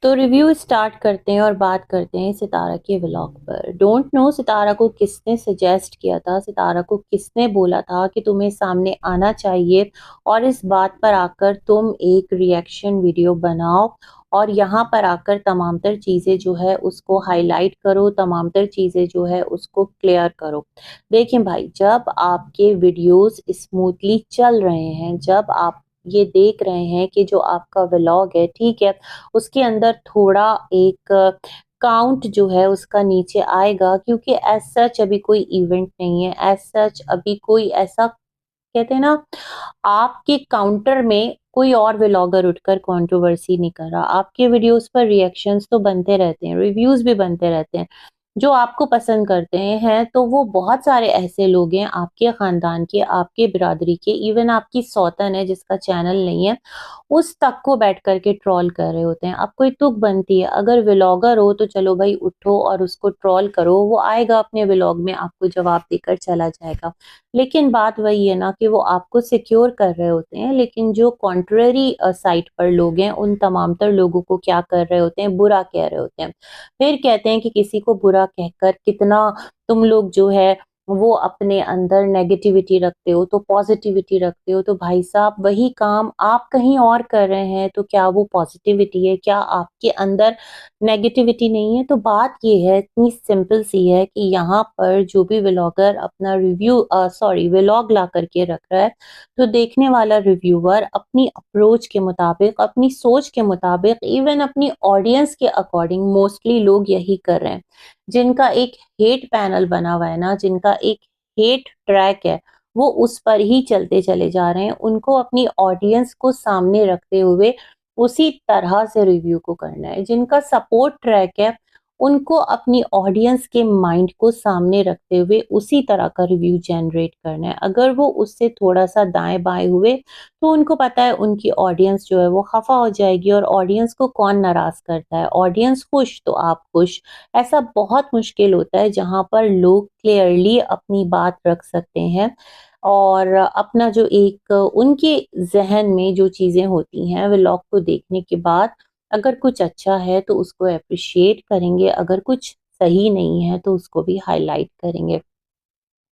तो review start करते हैं और बात करते हैं सितारा के व्लॉग पर। डोंट नो सितारा को किसने सजेस्ट किया था, सितारा को किसने बोला था कि तुम्हें सामने आना चाहिए और इस बात पर आकर तुम एक रिएक्शन वीडियो बनाओ और यहाँ पर आकर तमाम तर चीज़ें जो है उसको हाईलाइट करो, तमाम तर चीज़ें जो है उसको क्लियर करो। देखें भाई, जब आपके वीडियोस स्मूथली चल रहे हैं, जब आप ये देख रहे हैं कि जो आपका व्लॉग है, ठीक है, उसके अंदर थोड़ा एक काउंट जो है उसका नीचे आएगा, क्योंकि एज सच अभी कोई इवेंट नहीं है, एज सच अभी कोई ऐसा कहते हैं ना, आपके काउंटर में कोई और व्लॉगर उठकर कंट्रोवर्सी नहीं कर रहा। आपके वीडियोस पर रिएक्शंस तो बनते रहते हैं, रिव्यूज भी बनते रहते हैं। जो आपको पसंद करते हैं तो वो बहुत सारे ऐसे लोग हैं आपके खानदान के, आपके बिरादरी के, इवन आपकी सौतन है जिसका चैनल नहीं है, उस तक को बैठ करके ट्रोल कर रहे होते हैं। अब कोई तुक बनती है, अगर व्लॉगर हो तो चलो भाई उठो और उसको ट्रोल करो, वो आएगा अपने व्लॉग में आपको जवाब देकर चला जाएगा। लेकिन बात वही है ना कि वो आपको सिक्योर कर रहे होते हैं, लेकिन जो कॉन्ट्ररी साइट पर लोग हैं उन तमाम तर लोगों को क्या कर रहे होते हैं, बुरा कह रहे होते हैं। फिर कहते हैं कि किसी को बुरा कहकर कितना तुम लोग जो है वो अपने अंदर नेगेटिविटी रखते हो, तो पॉजिटिविटी रखते हो। तो भाई साहब, वही काम आप कहीं और कर रहे हैं, तो क्या वो पॉजिटिविटी है? क्या आपके अंदर नेगेटिविटी नहीं है? तो बात ये है, इतनी सिंपल सी है कि यहाँ पर जो भी व्लॉगर अपना व्लॉग ला करके रख रहा है, तो देखने वाला रिव्यूअर अपनी अप्रोच के मुताबिक, अपनी सोच के मुताबिक, इवन अपनी ऑडियंस के अकॉर्डिंग, मोस्टली लोग यही कर रहे हैं। जिनका एक हेट पैनल बना हुआ है ना, जिनका एक हेट ट्रैक है, वो उस पर ही चलते चले जा रहे हैं। उनको अपनी ऑडियंस को सामने रखते हुए उसी तरह से रिव्यू को करना है। जिनका सपोर्ट ट्रैक है, उनको अपनी ऑडियंस के माइंड को सामने रखते हुए उसी तरह का रिव्यू जनरेट करना है। अगर वो उससे थोड़ा सा दाएं बाएं हुए तो उनको पता है उनकी ऑडियंस जो है वो खफा हो जाएगी, और ऑडियंस को कौन नाराज करता है? ऑडियंस खुश तो आप खुश। ऐसा बहुत मुश्किल होता है जहां पर लोग क्लियरली अपनी बात रख सकते हैं और अपना जो एक उनके जहन में जो चीजें होती हैं व्लॉग को देखने के बाद, अगर कुछ अच्छा है तो उसको अप्रिशिएट करेंगे, अगर कुछ सही नहीं है तो उसको भी हाईलाइट करेंगे।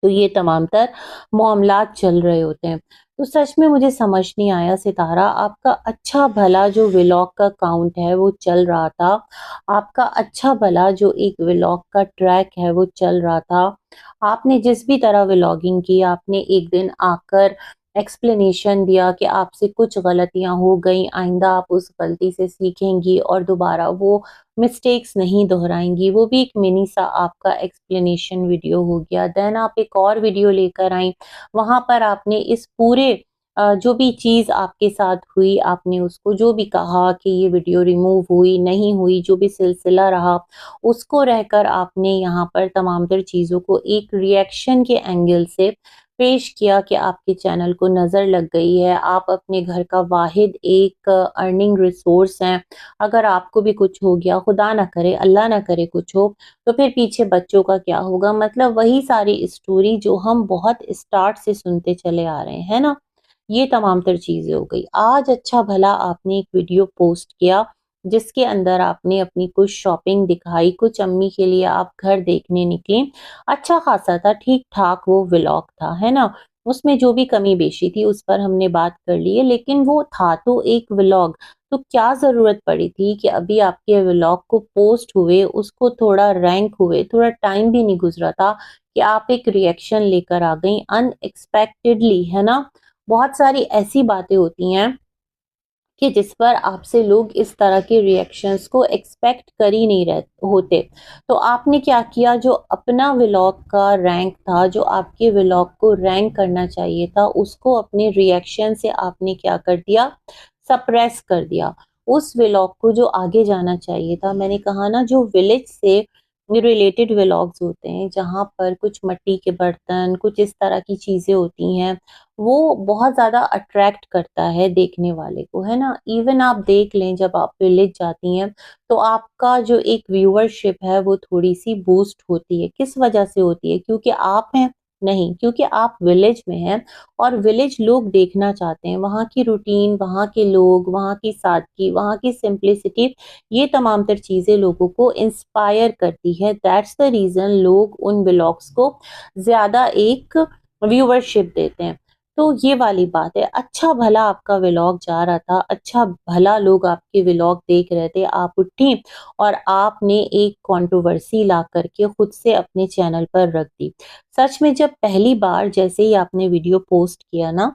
तो ये तमाम तर मामलात चल रहे होते हैं। तो सच में मुझे समझ नहीं आया सितारा, आपका अच्छा भला जो व्लॉग का काउंट है वो चल रहा था, आपका अच्छा भला जो एक व्लॉग का ट्रैक है वो चल रहा था। आपने जिस भी तरह व्लॉगिंग की, आपने एक दिन आकर एक्सप्लेनेशन दिया कि आपसे कुछ गलतियां हो गई, आइंदा आप उस गलती से सीखेंगी और दोबारा वो मिस्टेक्स नहीं दोहराएंगी। वो भी एक मिनी सा आपका एक्सप्लेनेशन वीडियो हो गया। देन आप एक और वीडियो लेकर आई, वहां पर आपने इस पूरे जो भी चीज आपके साथ हुई, आपने उसको जो भी कहा कि ये वीडियो रिमूव हुई नहीं हुई, जो भी सिलसिला रहा, उसको रहकर आपने यहाँ पर तमाम तर चीजों को एक रिएक्शन के एंगल से पेश किया कि आपके चैनल को नजर लग गई है, आप अपने घर का वाहिद एक अर्निंग रिसोर्स हैं। अगर आपको भी कुछ हो गया, खुदा ना करे, अल्लाह ना करे कुछ हो, तो फिर पीछे बच्चों का क्या होगा? मतलब वही सारी स्टोरी जो हम बहुत स्टार्ट से सुनते चले आ रहे हैं, है ना? ये तमाम तर चीजें हो गई। आज अच्छा भला आपने एक वीडियो पोस्ट किया जिसके अंदर आपने अपनी कुछ शॉपिंग दिखाई, कुछ अम्मी के लिए आप घर देखने निकली। अच्छा खासा था, ठीक ठाक वो व्लॉग था, है ना? उसमें जो भी कमी बेशी थी उस पर हमने बात कर ली है, लेकिन वो था तो एक व्लॉग। तो क्या ज़रूरत पड़ी थी कि अभी आपके व्लॉग को पोस्ट हुए, उसको थोड़ा रैंक हुए, थोड़ा टाइम भी नहीं गुजरा था कि आप एक रिएक्शन लेकर आ गई अनएक्सपेक्टेडली, है ना? बहुत सारी ऐसी बातें होती हैं कि जिस पर आपसे लोग इस तरह के रिएक्शंस को एक्सपेक्ट कर ही नहीं रहे होते। तो आपने क्या किया, जो अपना व्लॉग का रैंक था, जो आपके व्लॉग को रैंक करना चाहिए था, उसको अपने रिएक्शन से आपने क्या कर दिया, सप्रेस कर दिया। उस व्लॉग को जो आगे जाना चाहिए था, मैंने कहा ना, जो विलेज से रिलेटेड व्लॉग्स होते हैं जहां पर कुछ मिट्टी के बर्तन, कुछ इस तरह की चीजें होती हैं, वो बहुत ज्यादा अट्रैक्ट करता है देखने वाले को, है ना? इवन आप देख लें, जब आप विलेज जाती हैं तो आपका जो एक व्यूअरशिप है वो थोड़ी सी बूस्ट होती है। किस वजह से होती है? क्योंकि आप हैं, नहीं, क्योंकि आप विलेज में हैं और विलेज लोग देखना चाहते हैं, वहाँ की रूटीन, वहाँ के लोग, वहाँ की सादगी, वहाँ की सिंप्लिसिटी, ये तमाम तर चीज़ें लोगों को इंस्पायर करती है। दैट्स द रीज़न लोग उन व्लॉग्स को ज़्यादा एक व्यूवरशिप देते हैं। तो ये वाली बात है। अच्छा भला आपका व्लॉग जा रहा था, अच्छा भला लोग आपके व्लॉग देख रहे थे, आप उठी और आपने एक कंट्रोवर्सी ला करके खुद से अपने चैनल पर रख दी। सच में जब पहली बार जैसे ही आपने वीडियो पोस्ट किया ना,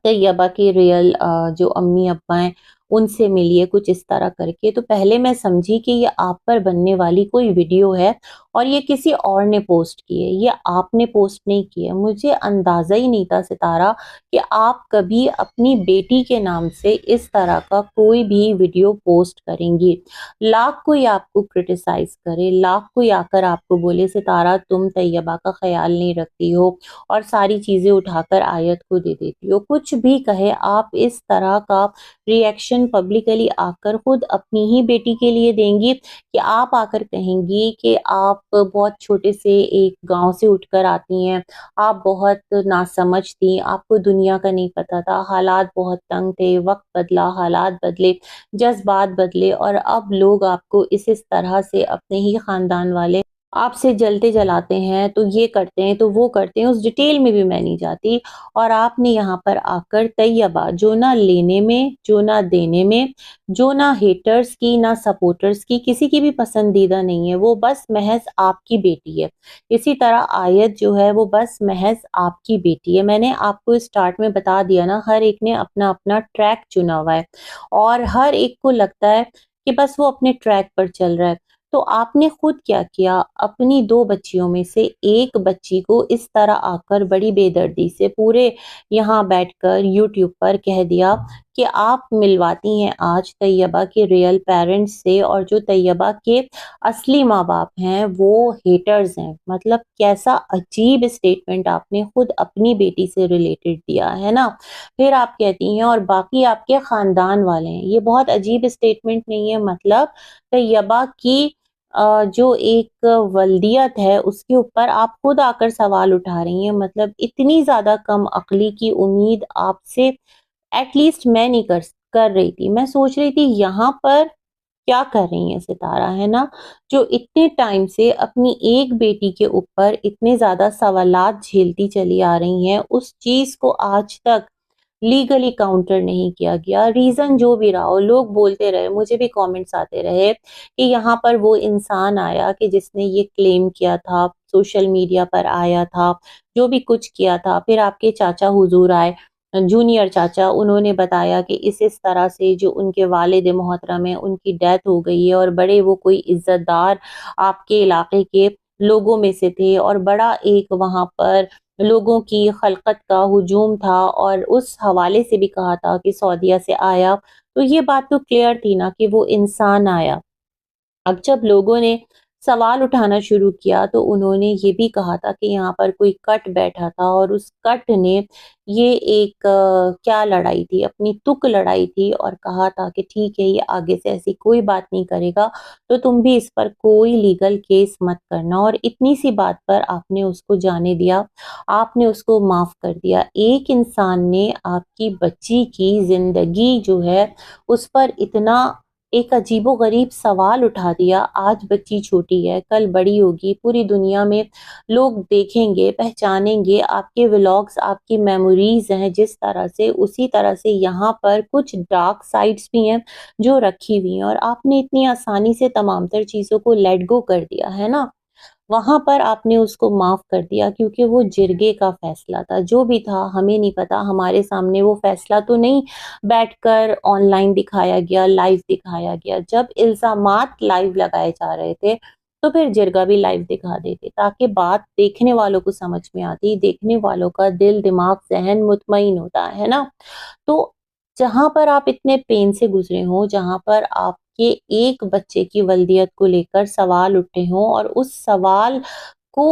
तैयबा की रियल जो अम्मी-अब्बा हैं, उनसे मिलिए कुछ इस तरह करके, तो पहले मैं समझी कि ये आप पर बनने वाली कोई वीडियो है और ये किसी और ने पोस्ट की है, ये आपने पोस्ट नहीं की है। मुझे अंदाज़ा ही नहीं था सितारा कि आप कभी अपनी बेटी के नाम से इस तरह का कोई भी वीडियो पोस्ट करेंगी। लाख कोई आपको क्रिटिसाइज़ करे, लाख कोई आकर आपको बोले सितारा तुम तैयबा का ख़्याल नहीं रखती हो और सारी चीज़ें उठाकर आयत को दे देती हो। कुछ भी कहे, आप इस तरह का रिएक्शन पब्लिकली आकर खुद अपनी ही बेटी के लिए देंगी कि आप आकर कहेंगी कि आप बहुत छोटे से एक गाँव से उठकर आती हैं, आप बहुत नासमझ थी, आपको दुनिया का नहीं पता था, हालात बहुत तंग थे, वक़्त बदला, हालात बदले, जज़्बात बदले और अब लोग आपको इस तरह से अपने ही ख़ानदान वाले आपसे जलते-जलाते हैं, तो ये करते हैं, तो वो करते हैं, उस डिटेल में भी मैं नहीं जाती। और आपने यहाँ पर आकर तैयबा जो ना लेने में, जो ना देने में, जो ना हेटर्स की, ना सपोर्टर्स की, किसी की भी पसंदीदा नहीं है, वो बस महज़ आपकी बेटी है। इसी तरह आयत जो है वो बस महज़ आपकी बेटी है। मैंने आपको स्टार्ट में बता दिया ना, हर एक ने अपना-अपना ट्रैक चुना हुआ है और हर एक को लगता है कि बस वो अपने ट्रैक पर चल रहा है। तो आपने खुद क्या किया, अपनी 2 बच्चियों में से एक बच्ची को इस तरह आकर बड़ी बेदर्दी से पूरे यहाँ बैठकर यूट्यूब पर कह दिया कि आप मिलवाती हैं आज तैयबा के रियल पेरेंट्स से और जो तैयबा के असली माँ-बाप हैं वो हेटर्स हैं। मतलब कैसा अजीब स्टेटमेंट आपने खुद अपनी बेटी से रिलेटेड दिया, है ना? फिर आप कहती हैं और बाकी आपके खानदान वाले हैं। ये बहुत अजीब स्टेटमेंट नहीं है, मतलब तैयबा की जो एक वल्दियत है उसके ऊपर आप खुद आकर सवाल उठा रही हैं। मतलब इतनी ज़्यादा कम अक्ली की उम्मीद आपसे एटलीस्ट मैं नहीं कर रही थी। मैं सोच रही थी यहाँ पर क्या कर रही हैं सितारा, है ना? जो इतने टाइम से अपनी एक बेटी के ऊपर इतने ज़्यादा सवालात झेलती चली आ रही हैं, उस चीज़ को आज तक लीगली काउंटर नहीं किया गया। रीज़न जो भी रहा हो, लोग बोलते रहे, मुझे भी कमेंट्स आते रहे कि यहाँ पर वो इंसान आया कि जिसने ये क्लेम किया था, सोशल मीडिया पर आया था, जो भी कुछ किया था। फिर आपके चाचा हुज़ूर आए, जूनियर चाचा, उन्होंने बताया कि इस तरह से जो उनके वालिद मोहतरम हैं, उनकी डेथ हो गई है और बड़े वो कोई इज़्ज़तदार आपके इलाके के लोगों में से थे और बड़ा एक वहाँ पर लोगों की खलकत का हुजूम था और उस हवाले से भी कहा था कि सऊदीया से आया। तो ये बात तो क्लियर थी ना कि वो इंसान आया। अब जब लोगों ने सवाल उठाना शुरू किया तो उन्होंने ये भी कहा था कि यहाँ पर कोई कट बैठा था और उस कट ने ये एक क्या लड़ाई थी, अपनी तुक लड़ाई थी और कहा था कि ठीक है ये आगे से ऐसी कोई बात नहीं करेगा, तो तुम भी इस पर कोई लीगल केस मत करना। और इतनी सी बात पर आपने उसको जाने दिया, आपने उसको माफ़ कर दिया। एक इंसान ने आपकी बच्ची की ज़िंदगी जो है उस पर इतना एक अजीबो-गरीब सवाल उठा दिया। आज बच्ची छोटी है, कल बड़ी होगी, पूरी दुनिया में लोग देखेंगे, पहचानेंगे आपके व्लॉग्स, आपकी मेमोरीज़ हैं जिस तरह से, उसी तरह से यहाँ पर कुछ डार्क साइड्स भी हैं जो रखी हुई हैं और आपने इतनी आसानी से तमाम तर चीज़ों को लेट गो कर दिया, है ना? वहाँ पर आपने उसको माफ़ कर दिया क्योंकि वो जिरगे का फ़ैसला था, जो भी था हमें नहीं पता, हमारे सामने वो फ़ैसला तो नहीं बैठकर ऑनलाइन दिखाया गया, लाइव दिखाया गया। जब इल्ज़ामात लाइव लगाए जा रहे थे, तो फिर जिरगा भी लाइव दिखा देते ताकि बात देखने वालों को समझ में आती, देखने वालों का दिल, दिमाग, ज़हन मुतमईन होता, है ना? तो जहाँ पर आप इतने पेन से गुज़रे हों, जहाँ पर आपके एक बच्चे की वल्दियत को लेकर सवाल उठे हों और उस सवाल को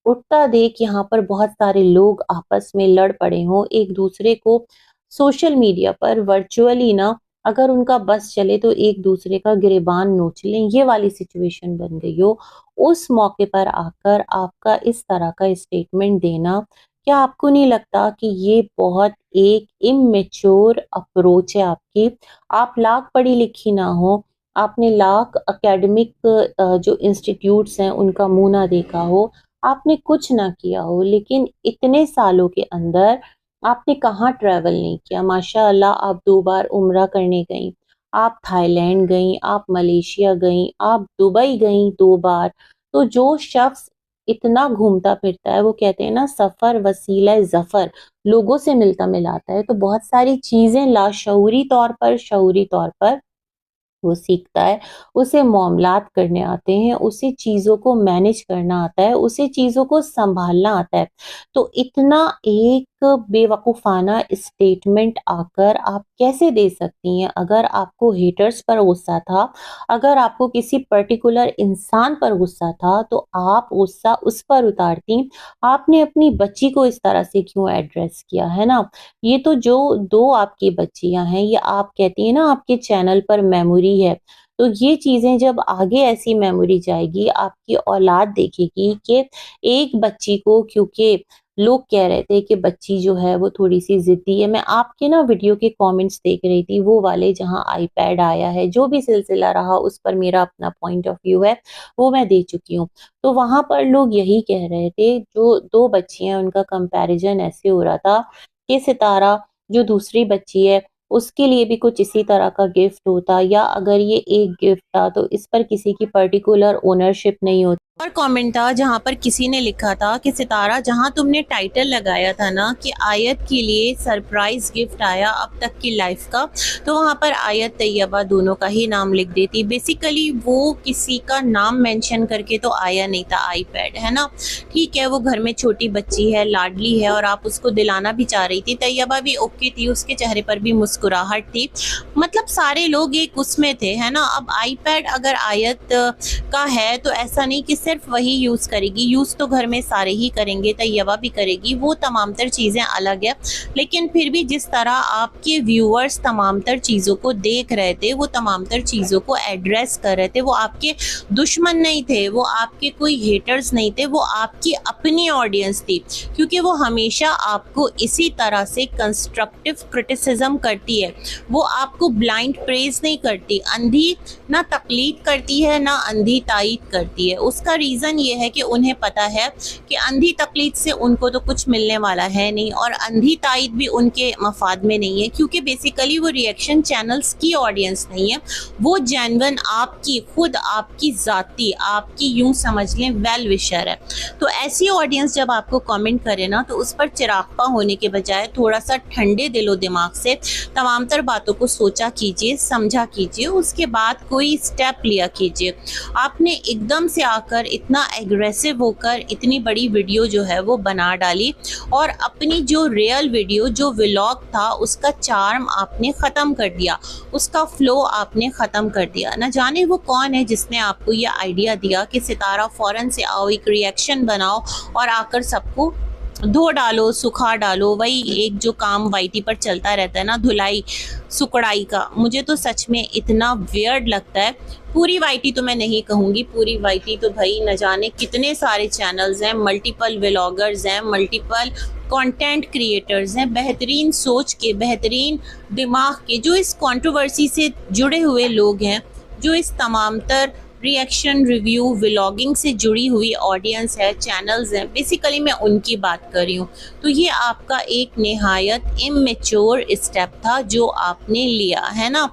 उठता देख यहाँ पर बहुत सारे लोग आपस में लड़ पड़े हों, एक-दूसरे को सोशल मीडिया पर वर्चुअली ना अगर उनका बस चले तो एक दूसरे का गिरेबान नोच लें, ये वाली सिचुएशन बन गई हो, उस मौके पर आकर आपका इस तरह का स्टेटमेंट देना, क्या आपको नहीं लगता कि ये बहुत एक इमैच्योर अप्रोच है आपकी? आप लाख पढ़ी लिखी ना हो, आपने लाख एकेडमिक जो इंस्टीट्यूट्स हैं उनका मुँह ना देखा हो, आपने कुछ ना किया हो, लेकिन इतने सालों के अंदर आपने कहाँ ट्रैवल नहीं किया? माशाअल्लाह आप 2 बार उम्रा करने गईं, आप थाईलैंड गईं, आप मलेशिया गईं, आप दुबई गईं 2 बार। तो जो शख्स इतना घूमता-फिरता है, वो कहते हैं ना सफ़र वसीला ज़फ़र, लोगों से मिलता-मिलाता है, तो बहुत सारी चीज़ें लाशऊरी तौर पर, शऊरी तौर पर वो सीखता है, उसे मामलात करने आते हैं, उसे चीज़ों को मैनेज करना आता है, उसे चीज़ों को सँभालना आता है। तो इतना एक बेवकूफ़ाना स्टेटमेंट आकर आप कैसे दे सकती हैं? अगर आपको हेटर्स पर गुस्सा था, अगर आपको किसी पर्टिकुलर इंसान पर गुस्सा था, तो आप गुस्सा उस पर उतारती। आपने अपनी बच्ची को इस तरह से क्यों एड्रेस किया, है ना? ये तो जो 2 आपकी बच्चियाँ हैं, ये आप कहती हैं ना आपके चैनल पर मेमोरी है, तो ये चीज़ें जब आगे ऐसी मेमोरी जाएगी, आपकी औलाद देखेगी कि एक बच्ची को क्योंकि लोग कह रहे थे कि बच्ची जो है वो थोड़ी-सी ज़िद्दी है। मैं आपके ना वीडियो के कमेंट्स देख रही थी, वो वाले जहाँ आईपैड आया है, जो भी सिलसिला रहा उस पर मेरा अपना पॉइंट ऑफ व्यू है, वो मैं दे चुकी हूँ। तो वहाँ पर लोग यही कह रहे थे, जो 2 बच्चियाँ उनका कंपैरिज़न ऐसे हो रहा था कि सितारा जो दूसरी बच्ची है, उसके लिए भी कुछ इसी तरह का गिफ्ट होता, या अगर ये एक गिफ्ट था तो इस पर किसी की पर्टिकुलर ओनरशिप नहीं होती। और कमेंट था जहाँ पर किसी ने लिखा था कि सितारा, जहाँ तुमने टाइटल लगाया था ना कि आयत के लिए सरप्राइज गिफ्ट आया अब तक की लाइफ का, तो वहाँ पर आयत तैयबा दोनों का ही नाम लिख देती। बेसिकली वो किसी का नाम मेंशन करके तो आया नहीं था आईपैड, है ना? ठीक है, वो घर में छोटी बच्ची है, लाडली है, और आप उसको दिलाना भी चाह रही थी। तैयबा भी ओके थी, उसके चेहरे पर भी मुस्कुराहट थी, मतलब सारे लोग एक उसमें थे, है ना? अब आईपैड अगर आयत का है तो ऐसा नहीं कि सिर्फ वही यूज़ करेगी, यूज़ तो घर में सारे ही करेंगे, तैयबा भी करेगी, वो तमाम तर चीज़ें अलग है। लेकिन फिर भी जिस तरह आपके व्यूअर्स तमाम तर चीज़ों को देख रहे थे, वो तमाम तर चीज़ों को एड्रेस कर रहे थे, वो आपके दुश्मन नहीं थे, वो आपके कोई हेटर्स नहीं थे, वो आपकी अपनी ऑडियंस थी, क्योंकि वो हमेशा आपको इसी तरह से कंस्ट्रक्टिव क्रिटिसिज्म करती है। वो आपको ब्लाइंड प्रेज नहीं करती, अंधी ना तकलीद करती है ना अंधी तायीद करती है। उसका रीज़न ये है कि उन्हें पता है कि अंधी तकलीद से उनको तो कुछ मिलने वाला है नहीं, और अंधी तायीद भी उनके मफाद में नहीं है, क्योंकि बेसिकली वो रिएक्शन चैनल्स की ऑडियंस नहीं है, वो जेन्युइन आपकी, खुद आपकी ज़ाती, आपकी यूँ समझ लें वेल विशर है। तो ऐसी ऑडियंस जब आपको कमेंट करे ना, तो उस पर चिरागपा होने के बजाय थोड़ा सा ठंडे दिलो दिमाग से तमाम तर बातों को सोचा कीजिए, समझा कीजिए, उसके बाद कोई स्टेप लिया कीजिए। आपने एकदम से आकर इतना एग्रेसिव होकर इतनी बड़ी वीडियो जो है वो बना डाली, और अपनी जो रियल वीडियो, जो व्लॉग था, उसका चार्म आपने ख़त्म कर दिया, उसका फ्लो आपने ख़त्म कर दिया। न जाने वो कौन है जिसने आपको ये आइडिया दिया कि सितारा फ़ौरन से आओ, एक रिएक्शन बनाओ और आकर सबको धो डालो, सुखा डालो, वही एक जो काम वाईटी पर चलता रहता है ना, धुलाई सुकड़ाई का। मुझे तो सच में इतना वियर्ड लगता है। पूरी वाईटी तो मैं नहीं कहूँगी, पूरी वाईटी तो भाई न जाने कितने सारे चैनल्स हैं, मल्टीपल व्लॉगर्स हैं, मल्टीपल कंटेंट क्रिएटर्स हैं, बेहतरीन सोच के, बेहतरीन दिमाग के, जो इस कंट्रोवर्सी से जुड़े हुए लोग हैं, जो इस तमाम तर रिएक्शन, रिव्यू, व्लॉगिंग से जुड़ी हुई ऑडियंस है, चैनल्स हैं, बेसिकली मैं उनकी बात कर रही हूँ। तो ये आपका एक निहायत इमैच्योर स्टेप था जो आपने लिया, है ना?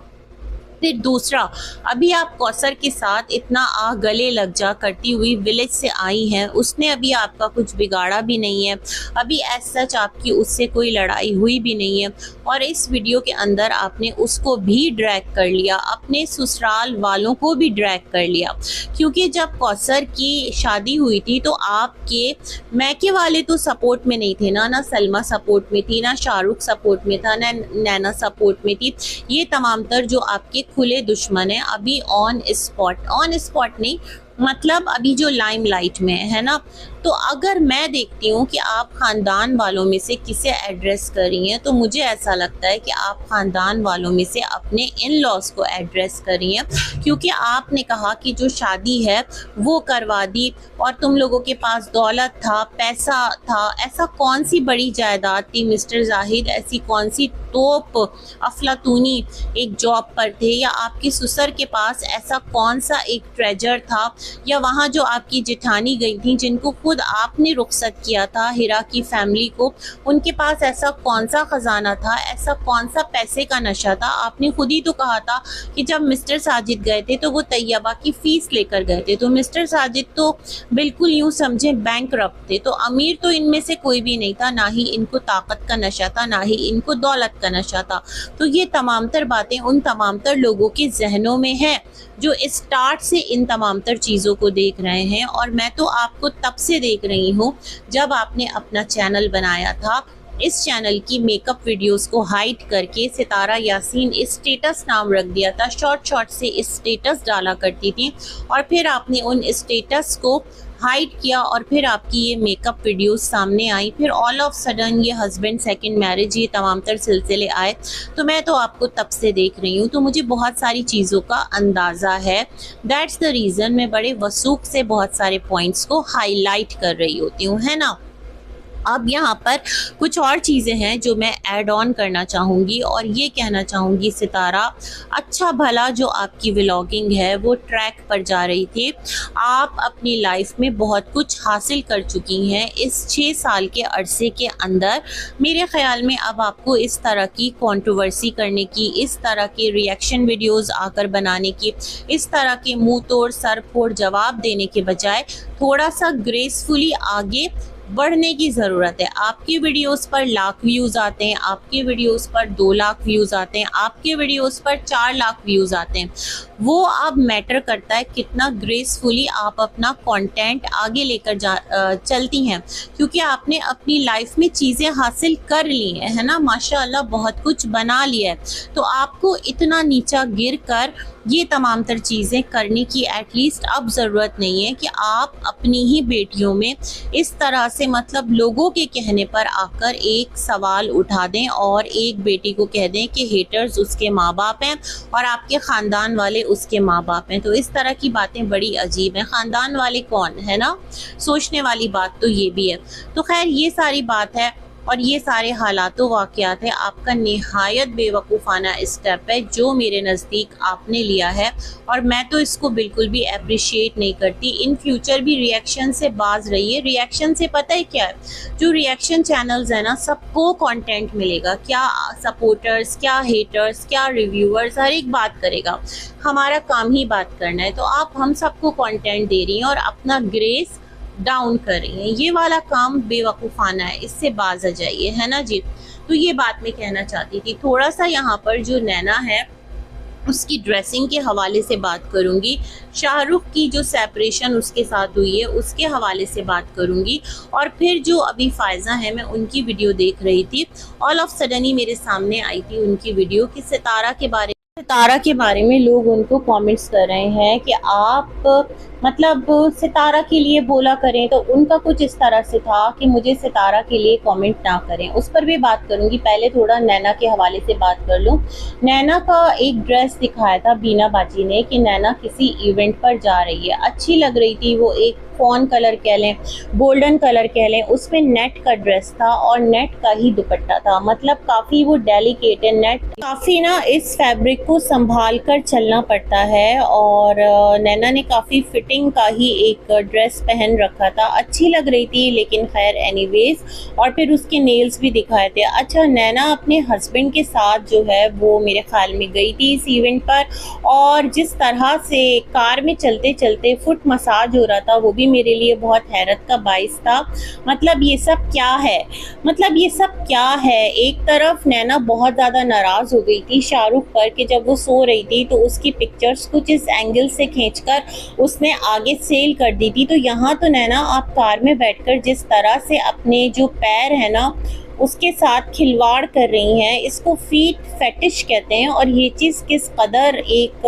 फिर दूसरा, अभी आप कौसर के साथ इतना आ गले लग जा करती हुई विलेज से आई हैं, उसने अभी आपका कुछ बिगाड़ा भी नहीं है, अभी एज सच आपकी उससे कोई लड़ाई हुई भी नहीं है, और इस वीडियो के अंदर आपने उसको भी ड्रैग कर लिया, अपने ससुराल वालों को भी ड्रैग कर लिया। क्योंकि जब कौसर की शादी हुई थी तो आपके मैके वाले तो सपोर्ट में नहीं थे ना, ना सलमा सपोर्ट में थी, ना शाहरुख सपोर्ट में था, ना नैना सपोर्ट में थी। ये तमाम तर जो आपके खुले दुश्मन है अभी ऑन स्पॉट नहीं, मतलब अभी जो लाइमलाइट में है ना, तो अगर मैं देखती हूँ कि आप ख़ानदान वालों में से किसे एड्रेस कर रही हैं, तो मुझे ऐसा लगता है कि आप ख़ानदान वालों में से अपने इन लॉज को एड्रेस कर रही हैं, क्योंकि आपने कहा कि जो शादी है वो करवा दी और तुम लोगों के पास दौलत था, पैसा था। ऐसा कौन सी बड़ी जायदाद थी मिस्टर जाहिद, ऐसी कौन सी तोप अफलातूनी एक जॉब पर थे, या आपके ससुर के पास ऐसा कौन सा एक ट्रेजर था, या वहाँ जो आपकी जेठानी गई थी जिनको खुद आपने रुखसत किया था हिरा की फैमिली को, उनके पास ऐसा कौन सा ख़जाना था, ऐसा कौन सा पैसे का नशा था। आपने खुद ही तो कहा था कि जब मिस्टर साजिद गए थे तो वो तैयबा की फ़ीस लेकर गए थे, तो मिस्टर साजिद तो बिल्कुल यूँ समझे बैंकरप्ट थे। तो अमीर तो इनमें से कोई भी नहीं था, ना ही इनको ताकत का नशा था, ना ही इनको दौलत का नशा था। तो ये तमाम तर बातें उन तमाम तर लोगों के जहनों में हैं जो स्टार्ट से इन तमाम तर चीज़ों को देख रहे हैं। और मैं तो आपको तब से देख रही हूँ जब आपने अपना चैनल बनाया था। इस चैनल की मेकअप वीडियोस को हाइड करके सितारा यासीन स्टेटस नाम रख दिया था, शॉर्ट से स्टेटस डाला करती थी और फिर आपने उन स्टेटस को हाइड किया और फिर आपकी ये मेकअप वीडियोस सामने आई। फिर ऑल ऑफ सडन ये हस्बैंड सेकंड मैरिज, ये तमाम तर सिलसिले आए। तो मैं तो आपको तब से देख रही हूँ, तो मुझे बहुत सारी चीज़ों का अंदाज़ा है। दैट्स द रीज़न मैं बड़े वसूख से बहुत सारे पॉइंट्स को हाईलाइट कर रही होती हूँ, है ना। अब यहाँ पर कुछ और चीज़ें हैं जो मैं ऐड ऑन करना चाहूँगी और ये कहना चाहूँगी सितारा, अच्छा भला जो आपकी व्लॉगिंग है वो ट्रैक पर जा रही थी। आप अपनी लाइफ में बहुत कुछ हासिल कर चुकी हैं इस 6 साल के अरसे के अंदर। मेरे ख़्याल में अब आपको इस तरह की कंट्रोवर्सी करने की, इस तरह के रिएक्शन वीडियोस आकर बनाने की, इस तरह के मुँह तोड़ सर फोड़ जवाब देने के बजाय थोड़ा सा ग्रेसफुली आगे बढ़ने की ज़रूरत है। आपकी वीडियोस पर लाख व्यूज़ आते हैं, आपके वीडियोस पर 2 लाख व्यूज़ आते हैं, आपके वीडियोस पर 4 लाख व्यूज़ आते हैं। वो अब मैटर करता है कितना ग्रेसफुली आप अपना कंटेंट आगे लेकर चलती हैं, क्योंकि आपने अपनी लाइफ में चीज़ें हासिल कर ली हैं, है ना, माशाअल्लाह बहुत कुछ बना लिया है। तो आपको इतना नीचा गिर कर ये तमाम तर चीज़ें करने की एटलीस्ट अब ज़रूरत नहीं है कि आप अपनी ही बेटियों में इस तरह से मतलब लोगों के कहने पर आकर एक सवाल उठा दें और एक बेटी को कह दें कि हेटर्स उसके माँ बाप हैं और आपके ख़ानदान वाले उसके माँ बाप हैं। तो इस तरह की बातें बड़ी अजीब हैं। ख़ानदान वाले कौन है ना, सोचने वाली बात तो ये भी है। तो खैर ये सारी बात है और ये सारे हालात वाक़यात है आपका निहायत बेवकूफ़ाना स्टेप है जो मेरे नज़दीक आपने लिया है और मैं तो इसको बिल्कुल भी अप्रिशिएट नहीं करती। इन फ्यूचर भी रिएक्शन से बाज रही है। रिएक्शन से पता है क्या है, जो रिएक्शन चैनल्स है ना सबको कंटेंट मिलेगा, क्या सपोर्टर्स, क्या हेटर्स, क्या रिव्यूअर्स, हर एक बात करेगा। हमारा काम ही बात करना है। तो आप हम सबको कंटेंट दे रही हैं और अपना ग्रेस डाउन कर रही हैं। ये वाला काम बेवकूफ़ाना है, इससे बाज आ जाइए, है ना जी। तो ये बात मैं कहना चाहती थी। थोड़ा सा यहाँ पर जो नैना है उसकी ड्रेसिंग के हवाले से बात करूँगी, शाहरुख की जो सेपरेशन उसके साथ हुई है उसके हवाले से बात करूँगी, और फिर जो अभी फ़ायज़ा है मैं उनकी वीडियो देख रही थी, ऑल ऑफ सडन ही मेरे सामने आई थी उनकी वीडियो कि सितारा के बारे में लोग उनको कमेंट्स कर रहे हैं कि आप मतलब सितारा के लिए बोला करें। तो उनका कुछ इस तरह से था कि मुझे सितारा के लिए कमेंट ना करें, उस पर भी बात करूंगी। पहले थोड़ा नैना के हवाले से बात कर लूँ। नैना का एक ड्रेस दिखाया था बीना बाजी ने कि नैना किसी इवेंट पर जा रही है, अच्छी लग रही थी वो, एक फॉन कलर कह लें, गोल्डन कलर कह लें, उसमें नेट का ड्रेस था और नेट का ही दुपट्टा था। मतलब काफ़ी वो डेलिकेट है, नेट काफ़ी ना इस फैब्रिक को संभाल कर चलना पड़ता है। और नैना ने काफ़ी फिटिंग का ही एक ड्रेस पहन रखा था, अच्छी लग रही थी, लेकिन खैर एनीवेज। और फिर उसके नेल्स भी दिखाए थे। अच्छा, नैना अपने हस्बैंड के साथ जो है वो मेरे ख्याल में गई थी इस इवेंट पर, और जिस तरह से कार में चलते चलते फुट मसाज हो रहा था वो भी मेरे लिए बहुत हैरत का बाइस था। मतलब ये सब क्या है, मतलब ये सब क्या है। एक तरफ नैना बहुत ज़्यादा नाराज़ हो गई थी शाहरुख पर कि जब वो सो रही थी तो उसकी पिक्चर्स कुछ इस एंगल से खींचकर उसने आगे सेल कर दी थी। तो यहाँ तो नैना आप कार में बैठकर जिस तरह से अपने जो पैर है ना उसके साथ खिलवाड़ कर रही हैं, इसको फीट फेटिश कहते हैं। और ये चीज़ किस कदर एक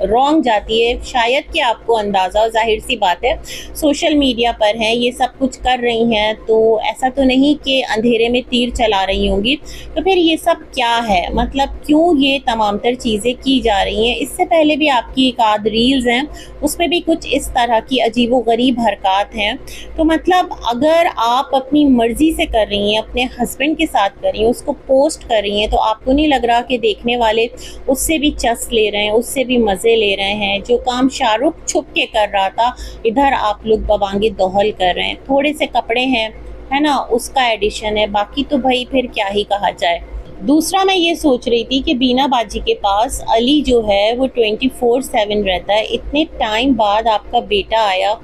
रॉन्ग जाती है। शायद कि आपको अंदाज़ा, जाहिर सी बात है सोशल मीडिया पर हैं, ये सब कुछ कर रही हैं, तो ऐसा तो नहीं कि अंधेरे में तीर चला रही होंगी। तो फिर ये सब क्या है, मतलब क्यों ये तमाम तर चीज़ें की जा रही हैं? इससे पहले भी आपकी एक आध रील्स हैं, उसमें भी कुछ इस तरह की अजीबोगरीब हरकत हैं। तो मतलब अगर आप अपनी मर्ज़ी से कर रही हैं, अपने हस्बैंड के साथ कर रही हैं, उसको पोस्ट कर रही हैं, तो आपको नहीं लग रहा कि देखने वाले उससे भी चस ले रहे हैं, उससे भी मज़े ले रहे हैं? जो काम शाहरुख छुप के कर रहा था, इधर आप लोग बवांगे दोहल कर रहे हैं। थोड़े से कपड़े हैं, है ना, उसका एडिशन है, बाकी तो भाई फिर क्या ही कहा जाए। दूसरा मैं ये सोच रही थी कि बीना बाजी के पास अली जो है वो 24/7 रहता है। इतने टाइम बाद आपका बेटा आया,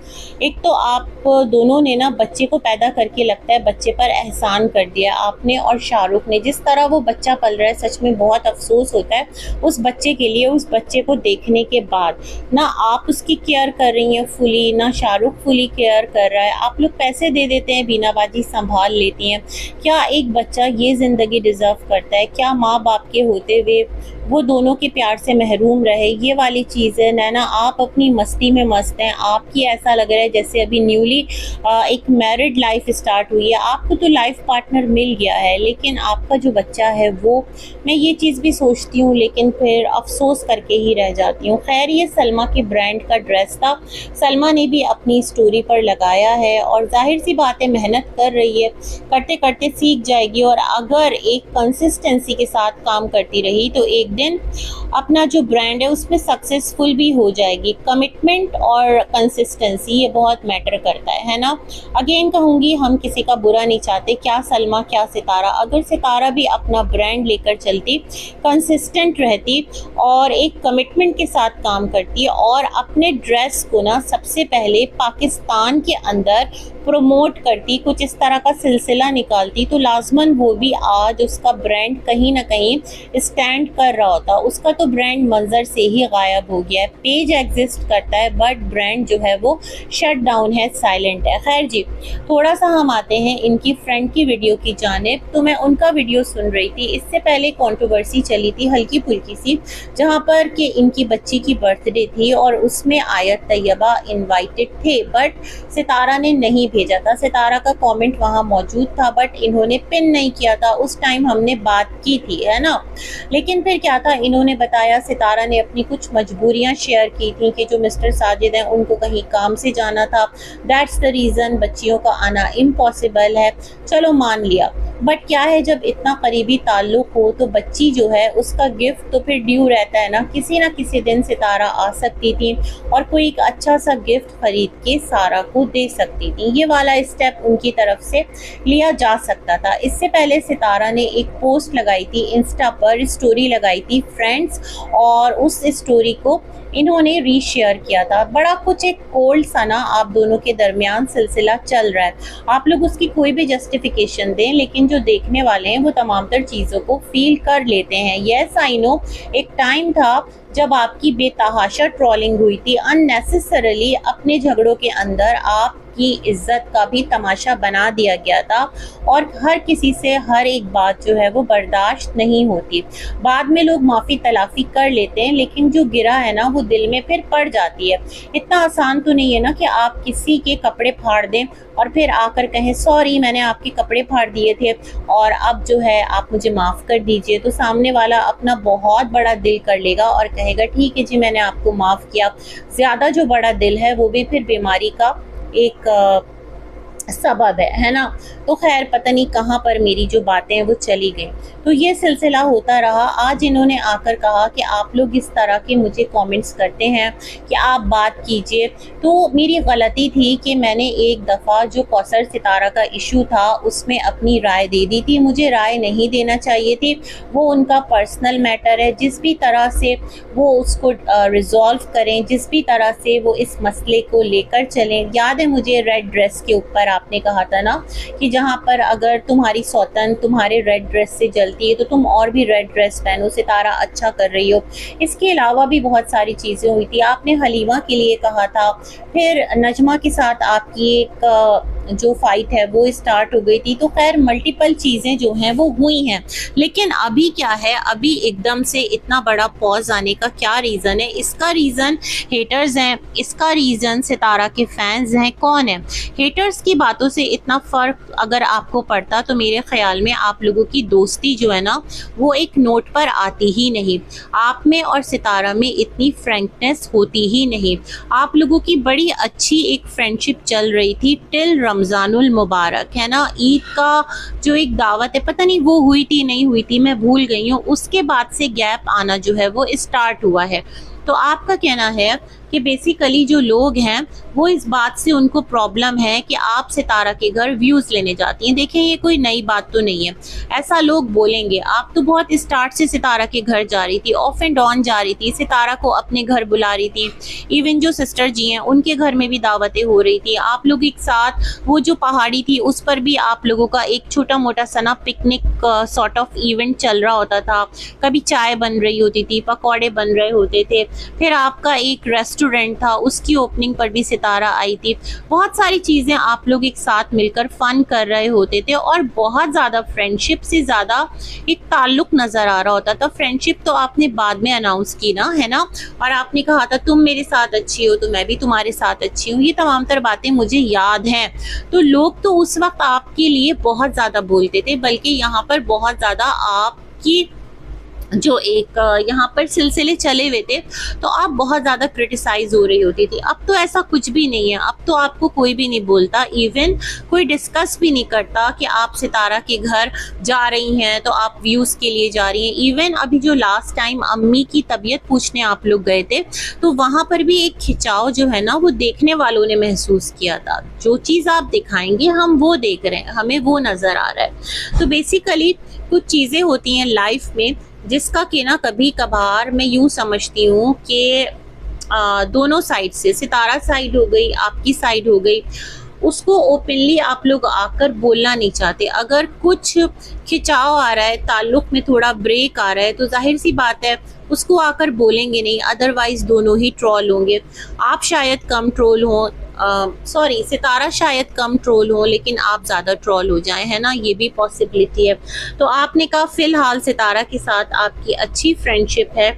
एक तो आप दोनों ने ना बच्चे को पैदा करके लगता है बच्चे पर एहसान कर दिया आपने और शाहरुख ने। जिस तरह वो बच्चा पल रहा है, सच में बहुत अफसोस होता है उस बच्चे के लिए। उस बच्चे को देखने के बाद ना आप उसकी केयर कर रही हैं फुली, ना शाहरुख फुली केयर कर रहा है। आप लोग पैसे दे देते हैं, बीना बाजी संभाल लेती हैं। क्या एक बच्चा ये ज़िंदगी डिज़र्व करता है? क्या माँ बाप के होते हुए वो दोनों के प्यार से महरूम रहे? ये वाली चीज़ है। नैना आप अपनी मस्ती में मस्त हैं, आपकी ऐसा लग रहा है जैसे अभी न्यूली एक मैरिड लाइफ स्टार्ट हुई है। आपको तो लाइफ पार्टनर मिल गया है, लेकिन आपका जो बच्चा है वो, मैं ये चीज़ भी सोचती हूँ लेकिन फिर अफसोस करके ही रह जाती हूँ। खैर, ये सलमा के ब्रांड का ड्रेस था, सलमा ने भी अपनी स्टोरी पर लगाया है और जाहिर सी बात है मेहनत कर रही है, करते करते सीख जाएगी और अगर एक कंसिस्टेंसी के साथ काम करती रही तो एक दिन अपना जो ब्रांड है उसमें सक्सेसफुल भी हो जाएगी। कमिटमेंट और कंसिस्टेंसी ये बहुत मैटर करता है ना। अगेन कहूँगी, हम किसी का बुरा नहीं चाहते, क्या सलमा क्या सितारा। अगर सितारा भी अपना ब्रांड लेकर चलती, कंसिस्टेंट रहती और एक कमिटमेंट के साथ काम करती और अपने ड्रेस को ना सबसे पहले पाकिस्तान के अंदर प्रमोट करती, कुछ इस तरह का सिलसिला निकालती, तो लाजमन वो भी आज उसका ब्रांड कहीं ना कहीं स्टैंड कर रहा होता। उसका तो ब्रांड मंजर से ही गायब हो गया है। पेज एग्जिस्ट करता है बट ब्रांड जो है वो शट डाउन है, साइलेंट है। खैर जी, थोड़ा सा हम आते हैं इनकी फ्रेंड की वीडियो की जानिब। तो मैं उनका वीडियो सुन रही थी, इससे पहले कंट्रोवर्सी चली थी हल्की फुल्की सी, जहाँ पर कि इनकी बच्ची की बर्थडे थी और उसमें आयत तैयबा इनवाइटेड थे बट सितारा ने नहीं भेजा था। सितारा का कमेंट वहाँ मौजूद था बट इन्होंने पिन नहीं किया था। उस टाइम हमने बात की थी, है ना। लेकिन फिर क्या था, इन्होंने बताया, सितारा ने अपनी कुछ मजबूरियां शेयर की थी कि जो मिस्टर साजिद हैं उनको कहीं काम से जाना था, दैट्स द रीज़न बच्चियों का आना इम्पॉसिबल है। चलो मान लिया, बट क्या है, जब इतना करीबी ताल्लुक हो तो बच्ची जो है उसका गिफ्ट तो फिर ड्यू रहता है ना किसी दिन सितारा आ सकती थी और कोई एक अच्छा सा गिफ्ट खरीद के सारा को दे सकती थी। ये वाला स्टेप उनकी तरफ से लिया जा सकता था। इससे पहले सितारा ने एक पोस्ट लगाई थी इंस्टा पर, स्टोरी लगाई थी फ्रेंड्स, और उस स्टोरी को इन्होंने रीशेयर किया था। बड़ा कुछ एक कोल्ड सा ना आप दोनों के दरमियान सिलसिला चल रहा है। आप लोग उसकी कोई भी जस्टिफिकेशन दें, लेकिन जो देखने वाले हैं वो तमाम तर चीज़ों को फील कर लेते हैं। यस आई नो, एक टाइम था जब आपकी बेतहाशा ट्रोलिंग हुई थी, अननेसेसरली अपने झगड़ों के अंदर आपकी इज्जत का भी तमाशा बना दिया गया था और हर किसी से हर एक बात जो है वो बर्दाश्त नहीं होती। बाद में लोग माफ़ी तलाफ़ी कर लेते हैं, लेकिन जो गिरा है ना वो दिल में फिर पड़ जाती है। इतना आसान तो नहीं है ना कि आप किसी के कपड़े फाड़ दें और फिर आकर कहें सॉरी मैंने आपके कपड़े फाड़ दिए थे और अब जो है आप मुझे माफ़ कर दीजिए। तो सामने वाला अपना बहुत बड़ा दिल कर लेगा और कहेगा ठीक है जी मैंने आपको माफ़ किया। ज़्यादा जो बड़ा दिल है वो भी फिर बीमारी का एक सबब है ना। तो खैर पता नहीं कहाँ पर मेरी जो बातें हैं वो चली गई। तो ये सिलसिला होता रहा। आज इन्होंने आकर कहा कि आप लोग इस तरह के मुझे कमेंट्स करते हैं कि आप बात कीजिए। तो मेरी गलती थी कि मैंने एक दफ़ा जो कौसर सितारा का इशू था उसमें अपनी राय दे दी थी। मुझे राय नहीं देना चाहिए थी, वो उनका पर्सनल मैटर है। जिस भी तरह से वो उसको रिजॉल्व करें, जिस भी तरह से वो इस मसले को लेकर चलें। याद है मुझे रेड ड्रेस के ऊपर आपने कहा था ना कि जहाँ पर अगर तुम्हारी सौतन तुम्हारे रेड ड्रेस से जलती है तो तुम और भी रेड ड्रेस पहनो, सितारा अच्छा कर रही हो। इसके अलावा भी बहुत सारी चीज़ें हुई थी। आपने हलीमा के लिए कहा था, फिर नजमा के साथ आपकी एक जो फाइट है वो स्टार्ट हो गई थी। तो खैर मल्टीपल चीज़ें जो हैं वो हुई हैं, लेकिन अभी क्या है, अभी एकदम से इतना बड़ा पॉज आने का क्या रीज़न है? इसका रीज़न हेटर्स हैं, इसका रीज़न सितारा के फैंस हैं। कौन है? हेटर्स की बातों से इतना फ़र्क अगर आपको पड़ता तो मेरे ख्याल में आप लोगों की दोस्ती जो है ना वो एक नोट पर आती ही नहीं, आप में और सितारा में इतनी फ्रैंकनेस होती ही नहीं। आप लोगों की बड़ी अच्छी एक फ्रेंडशिप चल रही थी टिल रमज़ानुल मुबारक, है ना। ईद का जो एक दावत है, पता नहीं वो हुई थी नहीं हुई थी, मैं भूल गई हूँ। उसके बाद से गैप आना जो है वो स्टार्ट हुआ है। तो आपका कहना है कि बेसिकली जो लोग हैं वो इस बात से उनको प्रॉब्लम है कि आप सितारा के घर व्यूज़ लेने जाती हैं। देखें ये कोई नई बात तो नहीं है, ऐसा लोग बोलेंगे। आप तो बहुत स्टार्ट से सितारा के घर जा रही थी, ऑफ एंड ऑन जा रही थी, सितारा को अपने घर बुला रही थी। इवन जो सिस्टर जी हैं उनके घर में भी दावतें हो रही थी, आप लोग एक साथ, वो जो पहाड़ी थी उस पर भी आप लोगों का एक छोटा मोटा सना पिकनिक सॉर्ट ऑफ इवेंट चल रहा होता था। कभी चाय बन रही होती थी, पकौड़े बन रहे होते थे, फिर आपका एक रेस्टोरेंट था उसकी ओपनिंग पर भी सितारा आई थी। बहुत सारी चीज़ें आप लोग एक साथ मिलकर फन कर रहे होते थे और बहुत ज़्यादा फ्रेंडशिप से ज़्यादा एक ताल्लुक नज़र आ रहा होता था। फ्रेंडशिप तो आपने बाद में अनाउंस की ना, है ना, और आपने कहा था तुम मेरे साथ अच्छी हो तो मैं भी तुम्हारे साथ अच्छी हूँ। ये तमाम तर बातें मुझे याद हैं। तो लोग तो उस वक्त आपके लिए बहुत ज़्यादा बोलते थे, बल्कि यहाँ पर बहुत ज़्यादा आपकी जो एक यहाँ पर सिलसिले चले हुए थे तो आप बहुत ज़्यादा क्रिटिसाइज हो रही होती थी। अब तो ऐसा कुछ भी नहीं है, अब तो आपको कोई भी नहीं बोलता, इवन कोई डिस्कस भी नहीं करता कि आप सितारा के घर जा रही हैं तो आप व्यूज़ के लिए जा रही हैं। इवन अभी जो लास्ट टाइम अम्मी की तबीयत पूछने आप लोग गए थे तो वहाँ पर भी एक खिंचाव जो है ना वो देखने वालों ने महसूस किया था। जो चीज़ आप दिखाएंगे हम वो देख रहे हैं, हमें वो नज़र आ रहा है। तो बेसिकली कुछ चीज़ें होती हैं लाइफ में जिसका कि ना कभी कभार मैं यूँ समझती हूँ कि दोनों साइड से, सितारा साइड हो गई, आपकी साइड हो गई, उसको ओपनली आप लोग आकर बोलना नहीं चाहते। अगर कुछ खिंचाव आ रहा है, ताल्लुक में थोड़ा ब्रेक आ रहा है तो जाहिर सी बात है उसको आकर बोलेंगे नहीं, अदरवाइज दोनों ही ट्रोल होंगे। आप शायद कम ट्रोल हो, सॉरी सितारा शायद कम ट्रोल हो लेकिन आप ज़्यादा ट्रोल हो जाएं, है ना, ये भी पॉसिबिलिटी है। तो आपने कहा फ़िलहाल सितारा के साथ आपकी अच्छी फ्रेंडशिप है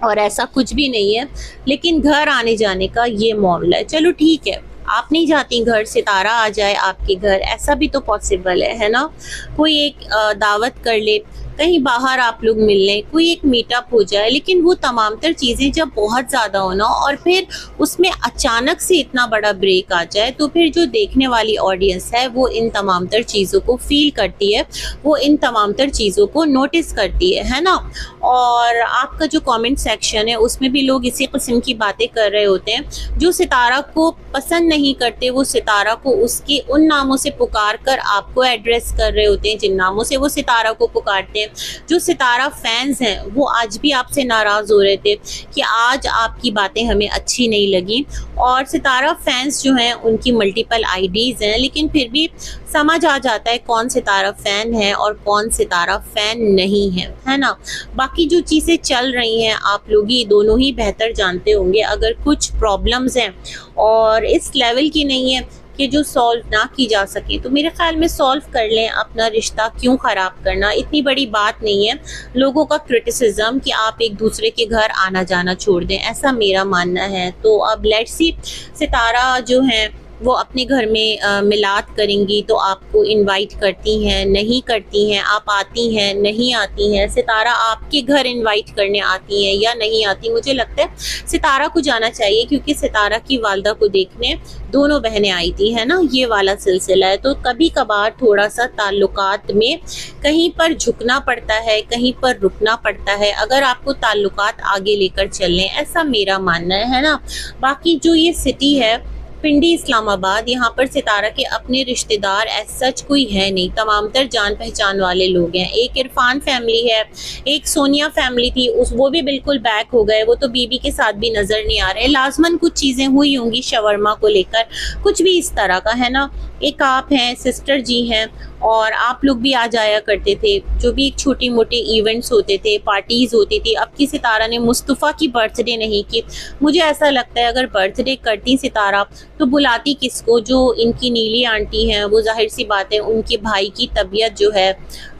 और ऐसा कुछ भी नहीं है, लेकिन घर आने जाने का ये मामला है। चलो ठीक है, आप नहीं जाती घर, सितारा आ जाए आपके घर, ऐसा भी तो पॉसिबल है ना। कोई एक दावत कर ले, कहीं बाहर आप लोग मिल लें, कोई एक मीटअप हो जाए, लेकिन वो तमाम तर चीज़ें जब बहुत ज़्यादा हो ना और फिर उसमें अचानक से इतना बड़ा ब्रेक आ जाए तो फिर जो देखने वाली ऑडियंस है वो इन तमाम तर चीज़ों को फील करती है, वो इन तमाम तर चीज़ों को नोटिस करती है ना। और आपका जो कमेंट सेक्शन है उसमें भी लोग इसी किस्म की बातें कर रहे होते हैं। जो सितारा को पसंद नहीं करते वो सितारा को उसके उन नामों से पुकार कर आपको एड्रेस कर रहे होते हैं जिन नामों से वो सितारा को पुकारते हैं। जो सितारा फैंस हैं वो आज भी आपसे नाराज़ हो रहे थे कि आज आपकी बातें हमें अच्छी नहीं लगी। और सितारा फैंस जो हैं उनकी मल्टीपल आईडीज़ हैं, लेकिन फिर भी समझ आ जाता है कौन सितारा फ़ैन है और कौन सितारा फ़ैन नहीं है ना। बाकी जो चीज़ें चल रही हैं आप लोग ही दोनों ही बेहतर जानते होंगे। अगर कुछ प्रॉब्लम्स हैं और इस लेवल की नहीं है कि जो सॉल्व ना की जा सके तो मेरे ख्याल में सॉल्व कर लें, अपना रिश्ता क्यों ख़राब करना, इतनी बड़ी बात नहीं है। लोगों का क्रिटिसिज्म कि आप एक दूसरे के घर आना जाना छोड़ दें, ऐसा मेरा मानना है। तो अब लेट्स सी सितारा जो हैं वो अपने घर में मिलाद करेंगी तो आपको इनवाइट करती हैं नहीं करती हैं, आप आती हैं नहीं आती हैं, सितारा आपके घर इनवाइट करने आती हैं या नहीं आती। मुझे लगता है सितारा को जाना चाहिए क्योंकि सितारा की वालदा को देखने दोनों बहनें आई थी, है ना, ये वाला सिलसिला है। तो कभी कभार थोड़ा सा ताल्लुकात में कहीं पर झुकना पड़ता है, कहीं पर रुकना पड़ता है, अगर आपको ताल्लुकात आगे लेकर चलने, ऐसा मेरा मानना है ना। बाकी जो ये सिटी है पिंडी इस्लामाबाद, यहाँ पर सितारा के अपने रिश्तेदार ऐसा सच कोई है नहीं, तमाम तर जान पहचान वाले लोग हैं। एक इरफान फैमिली है, एक सोनिया फैमिली थी, वो भी बिल्कुल बैक हो गए, वो तो बीबी के साथ भी नज़र नहीं आ रहे। लाजमन कुछ चीज़ें हुई होंगी शवरमा को लेकर, कुछ भी इस तरह का, है ना। एक आप हैं, सिस्टर जी हैं, और आप लोग भी आ जाया करते थे। जो भी छोटी मोटे इवेंट्स होते थे, पार्टीज़ होती थी। अब की सितारा ने मुस्तफ़ा की बर्थडे नहीं की। मुझे ऐसा लगता है अगर बर्थडे करती सितारा तो बुलाती किसको? जो इनकी नीली आंटी हैं, वो ज़ाहिर सी बात है उनके भाई की तबीयत जो है,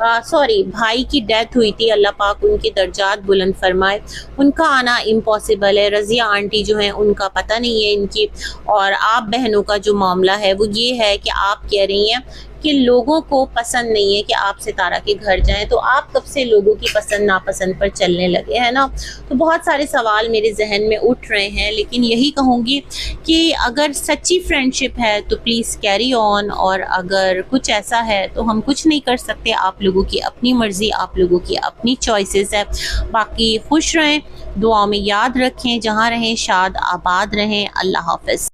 सॉरी, भाई की डेथ हुई थी, अल्लाह पाक उनके दर्जात बुलंद फरमाए। उनका आना इम्पॉसिबल है। रज़िया आंटी जो हैं उनका पता नहीं है इनकी। और आप बहनों का जो मामला है वो ये है कि आप कह रही हैं कि लोगों को पसंद नहीं है कि आप सितारा के घर जाएं, तो आप कब से लोगों की पसंद नापसंद पर चलने लगे हैं ना? तो बहुत सारे सवाल मेरे जहन में उठ रहे हैं, लेकिन यही कहूँगी कि अगर सच्ची फ्रेंडशिप है तो प्लीज़ कैरी ऑन, और अगर कुछ ऐसा है तो हम कुछ नहीं कर सकते। आप लोगों की अपनी मर्ज़ी, आप लोगों की अपनी चॉइसेस है। बाकी खुश रहें, दुआ में याद रखें, जहाँ रहें शाद आबाद रहें। अल्लाह हाफ़िज़।